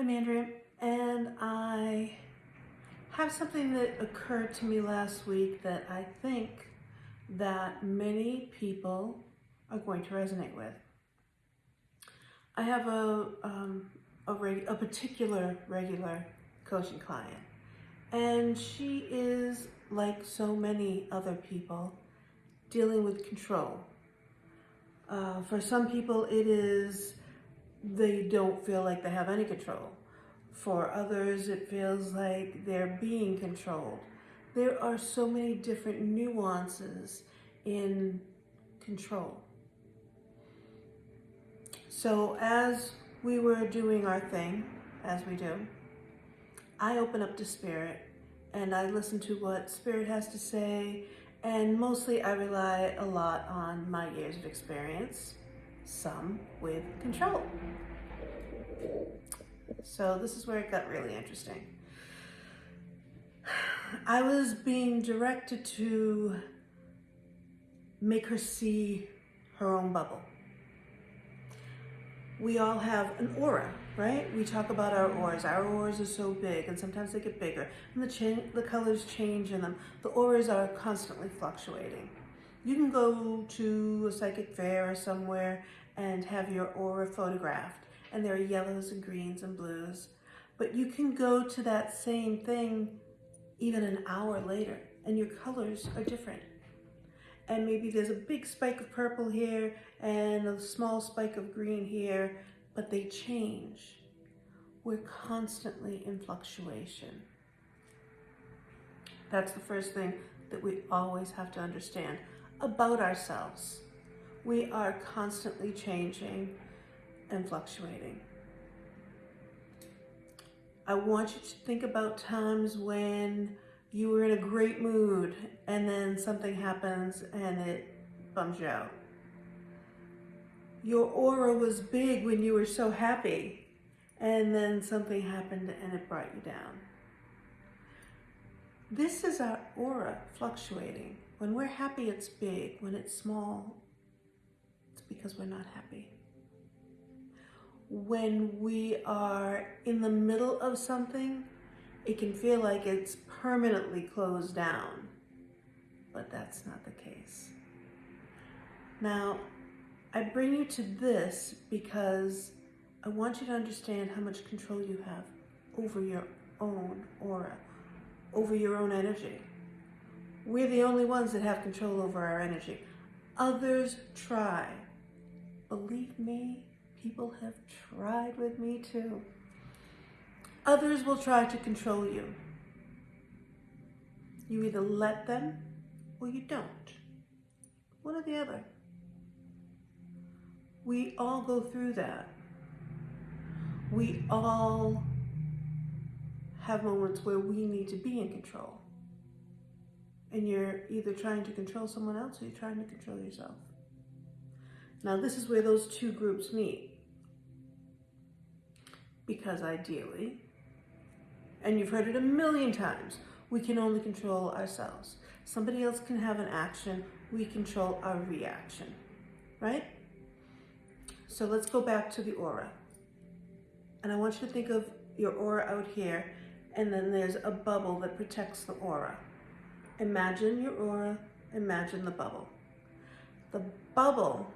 I'm Andrea, and I have something that occurred to me last week that I think that many people are going to resonate with. I have a particular regular coaching client, and she is, like so many other people, dealing with control. For some people, it is they don't feel like they have any control. For others, it feels like they're being controlled. There are so many different nuances in control. So as we were doing our thing, as we do, I open up to Spirit and I listen to what Spirit has to say, and mostly I rely a lot on my years of experience, some with control. So this is where it got really interesting. I was being directed to make her see her own bubble. We all have an aura, right? We talk about our auras. Our auras are so big, and sometimes they get bigger, and the colors change in them. The auras are constantly fluctuating. You can go to a psychic fair or somewhere and have your aura photographed, and there are yellows and greens and blues. But you can go to that same thing even an hour later, and your colors are different. And maybe there's a big spike of purple here and a small spike of green here, but they change. We're constantly in fluctuation. That's the first thing that we always have to understand about ourselves. We are constantly changing and fluctuating. I want you to think about times when you were in a great mood and then something happens and it bums you out. Your aura was big when you were so happy, and then something happened and it brought you down. This is our aura fluctuating. When we're happy, it's big. When it's small, it's because we're not happy. When we are in the middle of something, it can feel like it's permanently closed down, but that's not the case. Now, I bring you to this because I want you to understand how much control you have over your own aura, over your own energy. We're the only ones that have control over our energy. Others try. Believe me, people have tried with me too. Others will try to control you. You either let them or you don't. One or the other. We all go through that. We all have moments where we need to be in control. And you're either trying to control someone else or you're trying to control yourself. Now this is where those two groups meet. Because ideally, and you've heard it a million times, we can only control ourselves. Somebody else can have an action, we control our reaction, right? So let's go back to the aura. And I want you to think of your aura out here, and then there's a bubble that protects the aura. Imagine your aura, imagine the bubble. The bubble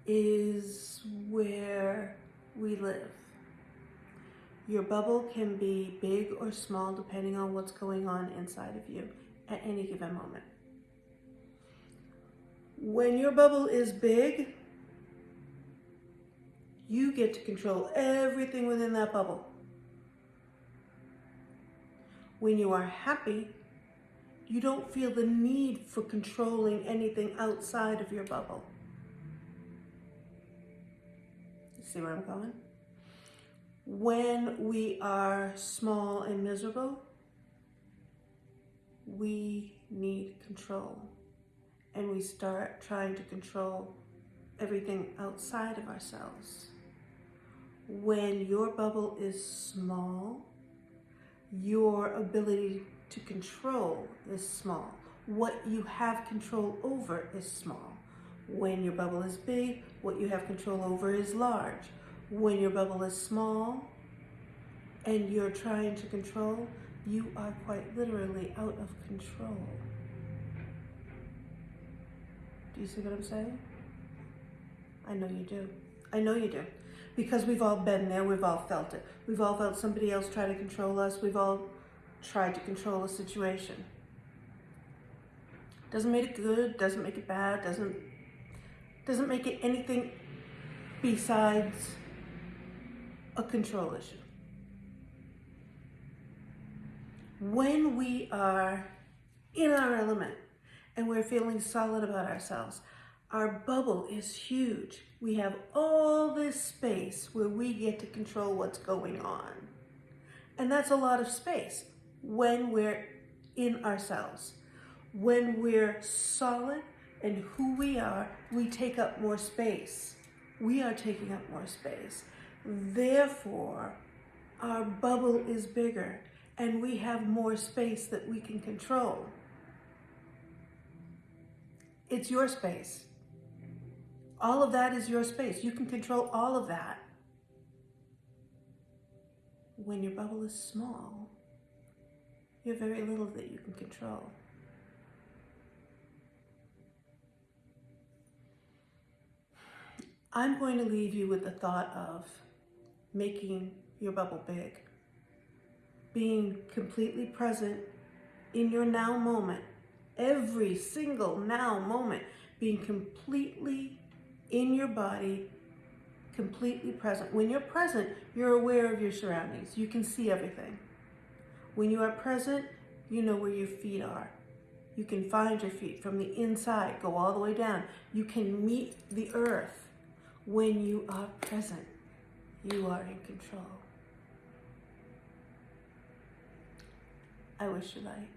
is where we live. Your bubble can be big or small depending on what's going on inside of you at any given moment. When your bubble is big, you get to control everything within that bubble. When you are happy, you don't feel the need for controlling anything outside of your bubble. You see where I'm going? When we are small and miserable, we need control. And we start trying to control everything outside of ourselves. When your bubble is small, your ability to control is small. What you have control over is small. When your bubble is big, what you have control over is large. When your bubble is small, and you're trying to control, you are quite literally out of control. Do you see what I'm saying? I know you do. I know you do. Because we've all been there, we've all felt it. We've all felt somebody else try to control us. We've all tried to control a situation. Doesn't make it good, doesn't make it bad, doesn't make it anything besides a control issue. When we are in our element and we're feeling solid about ourselves, our bubble is huge. We have all this space where we get to control what's going on. And that's a lot of space when we're in ourselves. When we're solid and who we are, we take up more space. We are taking up more space. Therefore, our bubble is bigger and we have more space that we can control. It's your space. All of that is your space. You can control all of that. When your bubble is small, you have very little that you can control. I'm going to leave you with the thought of making your bubble big. Being completely present in your now moment. Every single now moment. Being completely in your body, completely present. When you're present, you're aware of your surroundings. You can see everything. When you are present, you know where your feet are. You can find your feet from the inside, go all the way down. You can meet the earth. When you are present, you are in control. I wish you light.